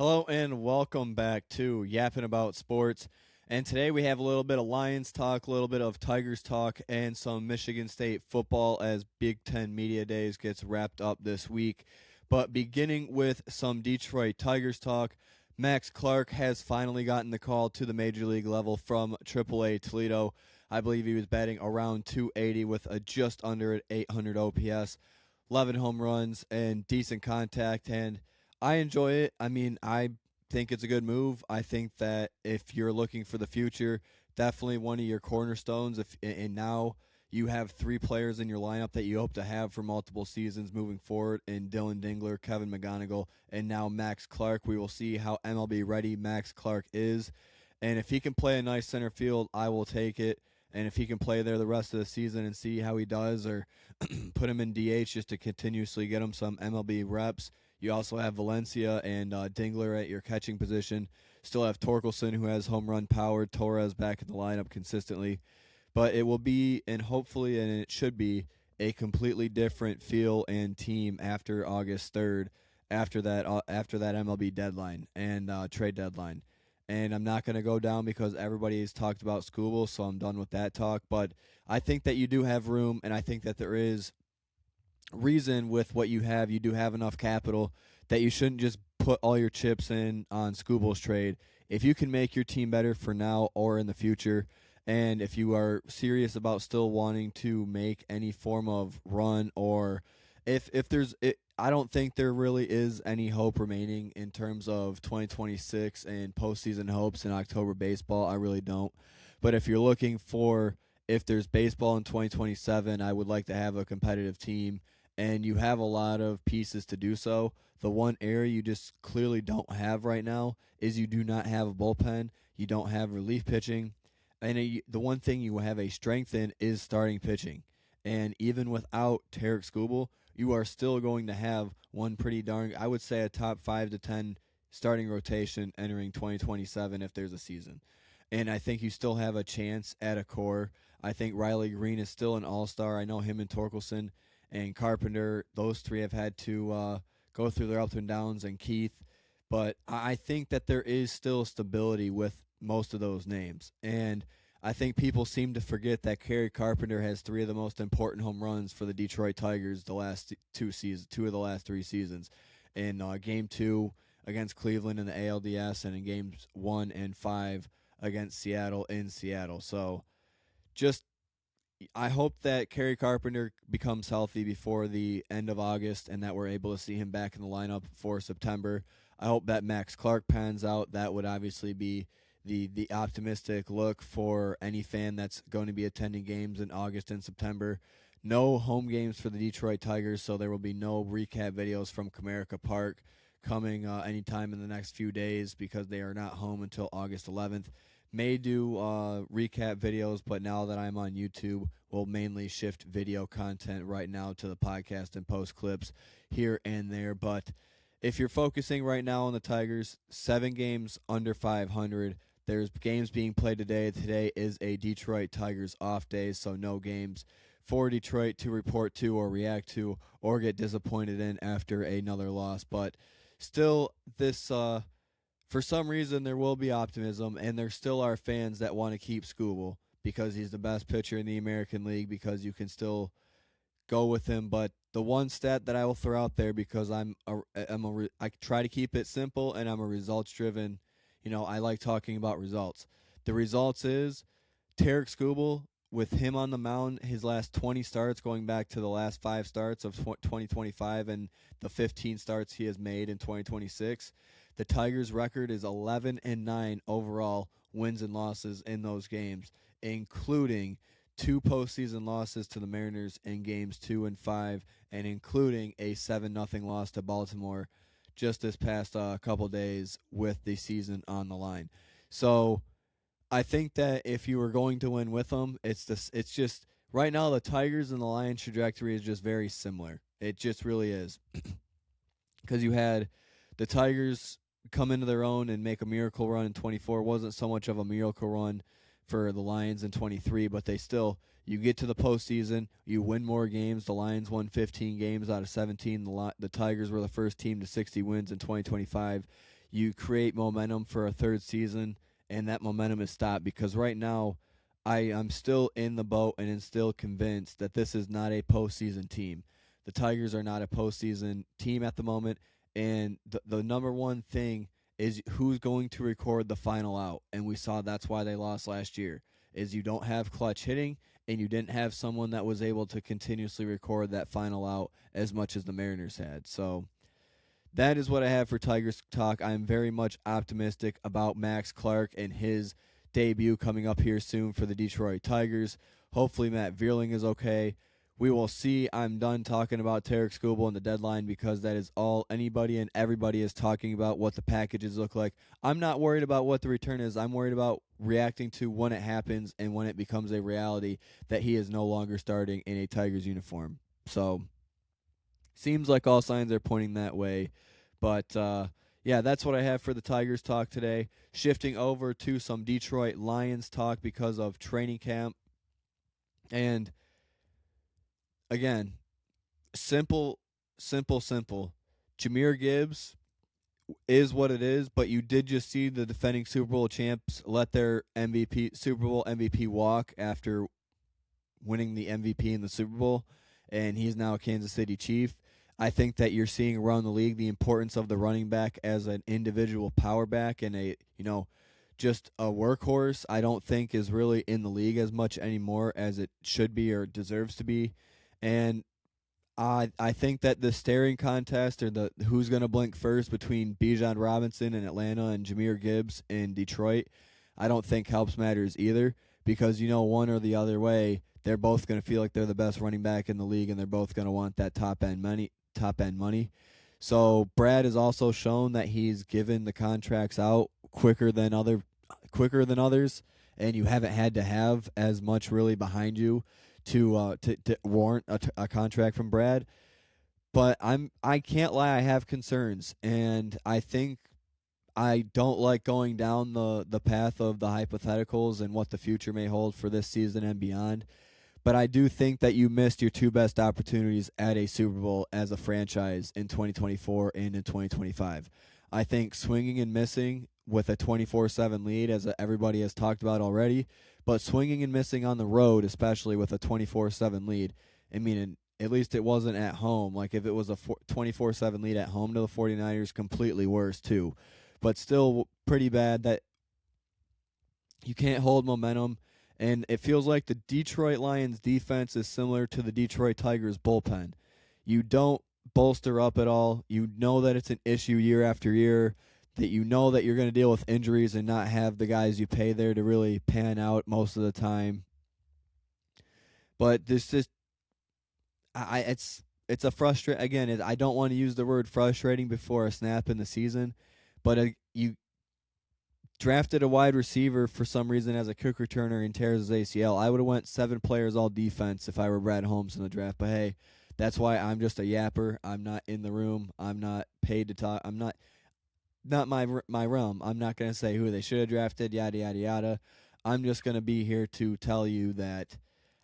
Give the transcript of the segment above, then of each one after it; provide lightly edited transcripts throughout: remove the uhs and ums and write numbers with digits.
Hello and welcome back to Yapping About Sports. And today we have a little bit of Lions talk, a little bit of Tigers talk, and some Michigan State football as Big Ten Media Days gets wrapped up this week. But beginning with some Detroit Tigers talk, Max Clark has finally gotten the call to the Major League level from AAA Toledo. I believe he was batting around 280 with a just under an 800 OPS, 11 home runs, and decent contact. And I enjoy it. I mean, I think it's a good move. I think that if you're looking for the future, definitely one of your cornerstones. And now you have three players in your lineup that you hope to have for multiple seasons moving forward in Dylan Dingler, Kevin McGonigal, and now Max Clark. We will see how MLB ready Max Clark is. And if he can play a nice center field, I will take it. And if he can play there the rest of the season and see how he does, or put him in DH just to continuously get him some MLB reps. You also have Valencia and Dingler at your catching position. Still have Torkelson, who has home run power. Torres back in the lineup consistently. But it will be, and hopefully, and it should be, a completely different feel and team after August 3rd, after that MLB deadline and trade deadline. And I'm not going to go down because everybody has talked about Skubal, so I'm done with that talk. But I think that you do have room, and I think that there is reason with what you have. You do have enough capital that you shouldn't just put all your chips in on Skubal's trade. If you can make your team better for now or in the future, and if you are serious about still wanting to make any form of run, or if there's it, I don't think there really is any hope remaining in terms of 2026 and postseason hopes in October baseball. I really don't. But if you're looking for if there's baseball in 2027, I would like to have a competitive team, and you have a lot of pieces to do so. The one area you just clearly don't have right now is you do not have a bullpen. You don't have relief pitching. And the one thing you have a strength in is starting pitching. And even without Tarek Skubal, you are still going to have one pretty darn, I would say, a top 5 to 10 starting rotation entering 2027 if there's a season. And I think you still have a chance at a core. I think Riley Green is still an all-star. I know him and Torkelson and Carpenter, those three have had to go through their ups and downs, and Keith. But I think that there is still stability with most of those names. And I think people seem to forget that Kerry Carpenter has three of the most important home runs for the Detroit Tigers the last two of the last 3 seasons. In Game 2 against Cleveland in the ALDS, and in Games 1 and 5 against Seattle in Seattle. So just I hope that Kerry Carpenter becomes healthy before the end of August and that we're able to see him back in the lineup for September. I hope that Max Clark pans out. That would obviously be the optimistic look for any fan that's going to be attending games in August and September. No home games for the Detroit Tigers, so there will be no recap videos from Comerica Park coming anytime in the next few days because they are not home until August 11th. May do recap videos, but now that I'm on YouTube, we'll mainly shift video content right now to the podcast and post clips here and there. But if you're focusing right now on the Tigers, 7 games under 500. There's games being played today. Today is a Detroit Tigers off day, so no games for Detroit to report to or react to or get disappointed in after another loss. But still, this for some reason there will be optimism, and there still are fans that want to keep Skubal because he's the best pitcher in the American League, because you can still go with him. But the one stat that I will throw out there, because I try to keep it simple, and I'm a results driven. I like talking about results. The results is Tarek Skubal, with him on the mound, his last 20 starts, going back to the last 5 starts of 2025 and the 15 starts he has made in 2026. The Tigers' record is 11-9 overall wins and losses in those games, including 2 postseason losses to the Mariners in games 2 and 5, and including a 7-0 loss to Baltimore just this past couple days with the season on the line. So I think that if you were going to win with them, it's just right now the Tigers and the Lions trajectory is just very similar. It just really is. Because you had the Tigers come into their own and make a miracle run in 24. It wasn't so much of a miracle run for the Lions in 23, but you get to the postseason, you win more games. The Lions won 15 games out of 17. The Tigers were the first team to 60 wins in 2025. you create momentum for a third season, and that momentum is stopped because right now I'm still in the boat and am still convinced that this is not a postseason team. The Tigers are not a postseason team at the moment, and the number one thing is who's going to record the final out, and we saw that's why they lost last year. Is you don't have clutch hitting, and you didn't have someone that was able to continuously record that final out as much as the Mariners had. So that is what I have for Tigers talk. I'm very much optimistic about Max Clark and his debut coming up here soon for the Detroit Tigers. Hopefully Matt Vierling is okay. We will see. I'm done talking about Tarek Skubal and the deadline because that is all anybody and everybody is talking about, what the packages look like. I'm not worried about what the return is. I'm worried about reacting to when it happens and when it becomes a reality that he is no longer starting in a Tigers uniform. So seems like all signs are pointing that way. But yeah, that's what I have for the Tigers talk today. Shifting over to some Detroit Lions talk because of training camp. And again, simple. Jahmyr Gibbs is what it is, but you did just see the defending Super Bowl champs let their Super Bowl MVP walk after winning the MVP in the Super Bowl, and he's now a Kansas City Chief. I think that you're seeing around the league the importance of the running back as an individual power back and just a workhorse. I don't think is really in the league as much anymore as it should be or deserves to be. And I think that the staring contest or the who's going to blink first between Bijan Robinson in Atlanta and Jahmyr Gibbs in Detroit, I don't think helps matters either because one or the other way, they're both going to feel like they're the best running back in the league and they're both going to want that top end money. So Brad has also shown that he's given the contracts out quicker than others, and you haven't had to have as much really behind you to warrant a contract from Brad. But I can't lie, I have concerns, and I think I don't like going down the path of the hypotheticals and what the future may hold for this season and beyond. But I do think that you missed your two best opportunities at a Super Bowl as a franchise in 2024 and in 2025. I think swinging and missing with a 24/7 lead, as everybody has talked about already, but swinging and missing on the road, especially with a 24/7 lead, I mean, at least it wasn't at home. Like if it was a 24/7 lead at home to the 49ers, completely worse too. But still pretty bad that you can't hold momentum. And it feels like the Detroit Lions defense is similar to the Detroit Tigers bullpen. You don't bolster up at all. You know that it's an issue year after year, that you know that you're going to deal with injuries and not have the guys you pay there to really pan out most of the time. But this just it's a frustrating. Again, I don't want to use the word frustrating before a snap in the season, but you drafted a wide receiver for some reason as a kick returner and tears his ACL. I would have went 7 players all defense if I were Brad Holmes in the draft. But hey, that's why I'm just a yapper. I'm not in the room. I'm not paid to talk. I'm not my realm. I'm not going to say who they should have drafted, yada, yada, yada. I'm just going to be here to tell you that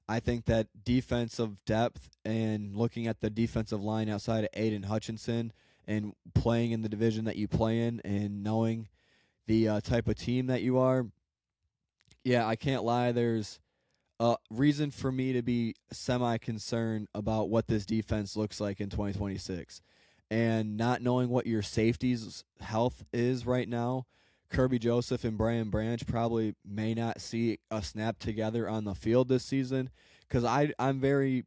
I think that defensive depth and looking at the defensive line outside of Aiden Hutchinson and playing in the division that you play in and knowing the type of team that you are, yeah, I can't lie. There's a reason for me to be semi-concerned about what this defense looks like in 2026. And not knowing what your safety's health is right now, Kirby Joseph and Brian Branch probably may not see a snap together on the field this season because I'm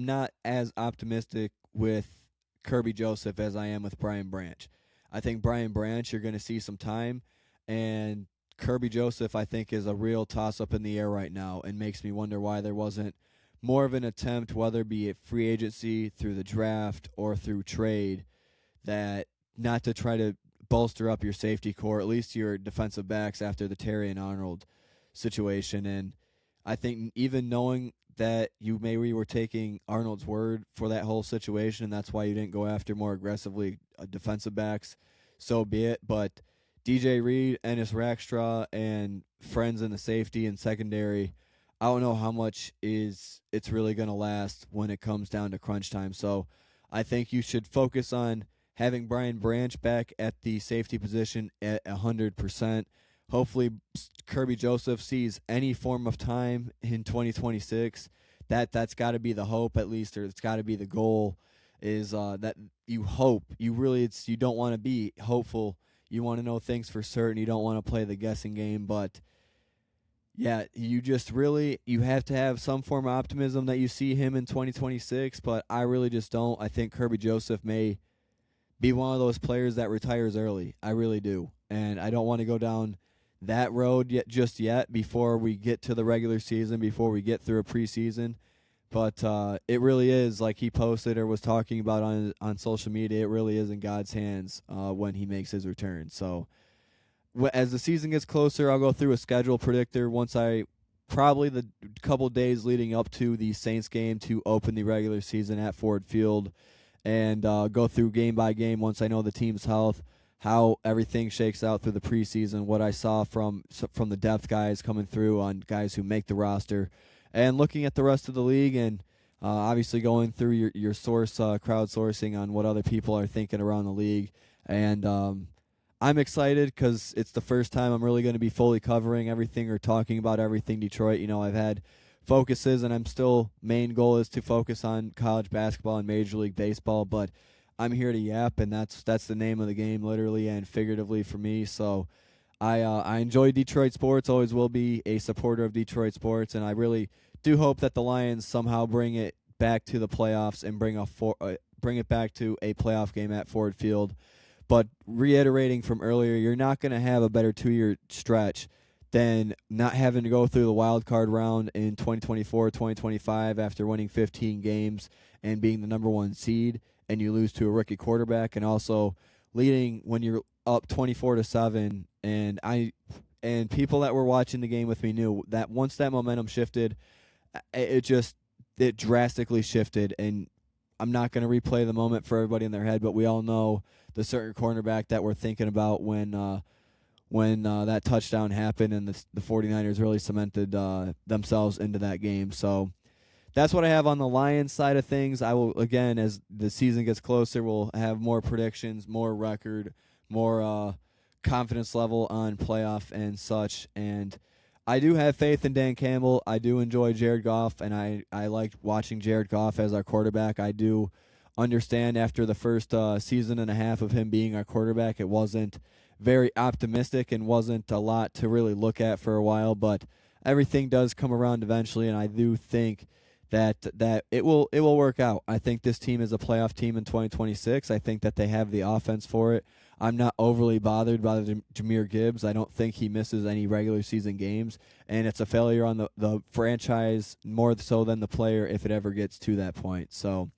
not as optimistic with Kirby Joseph as I am with Brian Branch. I think Brian Branch, you're going to see some time, and Kirby Joseph, I think, is a real toss-up in the air right now and makes me wonder why there wasn't more of an attempt, whether it be at free agency, through the draft, or through trade, that not to try to bolster up your safety core, at least your defensive backs after the Terry and Arnold situation. And I think even knowing that you maybe were taking Arnold's word for that whole situation, and that's why you didn't go after more aggressively defensive backs, so be it. But DJ Reed, Ennis Rackstraw, and friends in the safety and secondary, I don't know how much it's really going to last when it comes down to crunch time. So I think you should focus on having Brian Branch back at the safety position at 100%. Hopefully, Kirby Joseph sees any form of time in 2026. That's got to be the hope, at least, or it's got to be the goal. Is that you hope you don't want to be hopeful. You want to know things for certain. You don't want to play the guessing game, but yeah, you have to have some form of optimism that you see him in 2026. But I really just don't. I think Kirby Joseph may be one of those players that retires early. I really do, and I don't want to go down that road yet before we get to the regular season, before we get through a preseason. But it really is, like he posted or was talking about on social media, it really is in God's hands when he makes his return. So as the season gets closer, I'll go through a schedule predictor once probably the couple days leading up to the Saints game to open the regular season at Ford Field, and go through game by game once I know the team's health, how everything shakes out through the preseason, what I saw from the depth guys coming through on guys who make the roster, and looking at the rest of the league, and obviously going through your source crowdsourcing on what other people are thinking around the league. And I'm excited because it's the first time I'm really going to be fully covering everything or talking about everything Detroit. You know, I've had focuses, and main goal is to focus on college basketball and Major League Baseball, but I'm here to yap, and that's the name of the game, literally and figuratively, for me. So I enjoy Detroit sports, always will be a supporter of Detroit sports, and I really do hope that the Lions somehow bring it back to the playoffs and bring it back to a playoff game at Ford Field. But reiterating from earlier, you're not going to have a better 2-year stretch than not having to go through the wild card round in 2024, 2025 after winning 15 games and being the number 1 seed, and you lose to a rookie quarterback, and also leading when you're up 24-7. And people that were watching the game with me knew that once that momentum shifted, it drastically shifted. And I'm not going to replay the moment for everybody in their head, but we all know the certain cornerback that we're thinking about when that touchdown happened and the 49ers really cemented themselves into that game. So that's what I have on the Lions side of things. I will, again, as the season gets closer, we'll have more predictions, more record, more confidence level on playoff and such. And I do have faith in Dan Campbell. I do enjoy Jared Goff, and I like watching Jared Goff as our quarterback. I do understand after the first season and a half of him being our quarterback, it wasn't very optimistic and wasn't a lot to really look at for a while, but everything does come around eventually, and I do think that it will work out. I think this team is a playoff team in 2026. I think that they have the offense for it. I'm not overly bothered by Jahmyr Gibbs. I don't think he misses any regular season games, and it's a failure on the franchise more so than the player if it ever gets to that point. So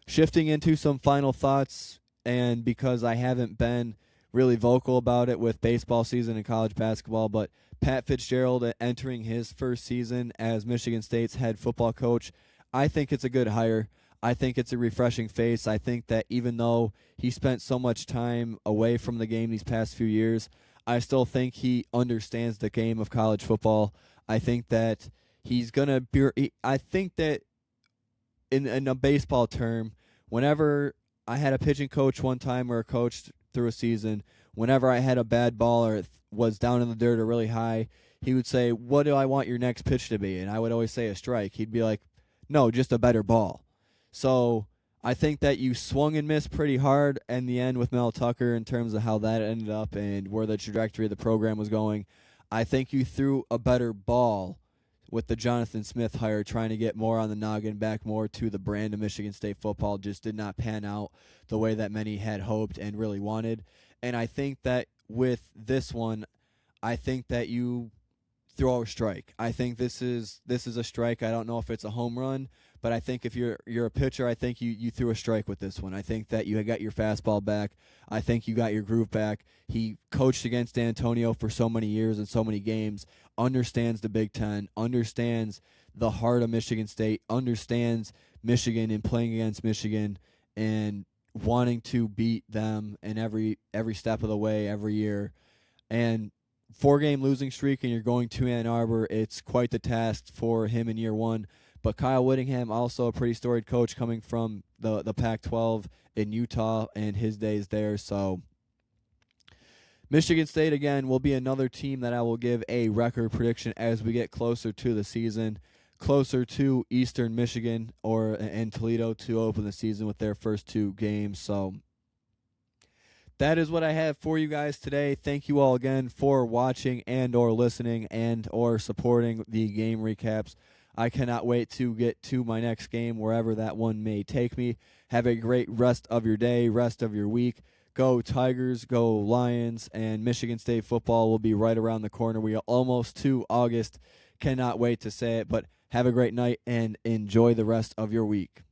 shifting into some final thoughts, and because I haven't been really vocal about it with baseball season and college basketball, but Pat Fitzgerald entering his first season as Michigan State's head football coach, I think it's a good hire. I think it's a refreshing face. I think that even though he spent so much time away from the game these past few years, I still think he understands the game of college football. I think that he's going to be – I think that in a baseball term, whenever I had a pitching coach one time or a coach through a season, whenever I had a bad ball or was down in the dirt or really high, he would say, "What do I want your next pitch to be?" And I would always say a strike. He'd be like, "No, just a better ball." So I think that you swung and missed pretty hard in the end with Mel Tucker in terms of how that ended up and where the trajectory of the program was going. I think you threw a better ball with the Jonathan Smith hire, trying to get more on the noggin, back more to the brand of Michigan State football. Just did not pan out the way that many had hoped and really wanted. And I think that with this one, I think that you throw a strike. I think this is a strike. I don't know if it's a home run, but I think if you're a pitcher, I think you threw a strike with this one. I think that you got your fastball back. I think you got your groove back. He coached against Antonio for so many years and so many games, understands the Big Ten, understands the heart of Michigan State, understands Michigan and playing against Michigan and wanting to beat them in every step of the way every year. And 4-game losing streak and you're going to Ann Arbor, it's quite the task for him in year one. But Kyle Whittingham, also a pretty storied coach coming from the Pac-12 in Utah and his days there. So Michigan State, again, will be another team that I will give a record prediction as we get closer to the season, closer to Eastern Michigan and Toledo to open the season with their first 2 games. So that is what I have for you guys today. Thank you all again for watching and or listening and or supporting the game recaps. I cannot wait to get to my next game, wherever that one may take me. Have a great rest of your day, rest of your week. Go Tigers, go Lions, and Michigan State football will be right around the corner. We are almost to August. Cannot wait to say it, but have a great night and enjoy the rest of your week.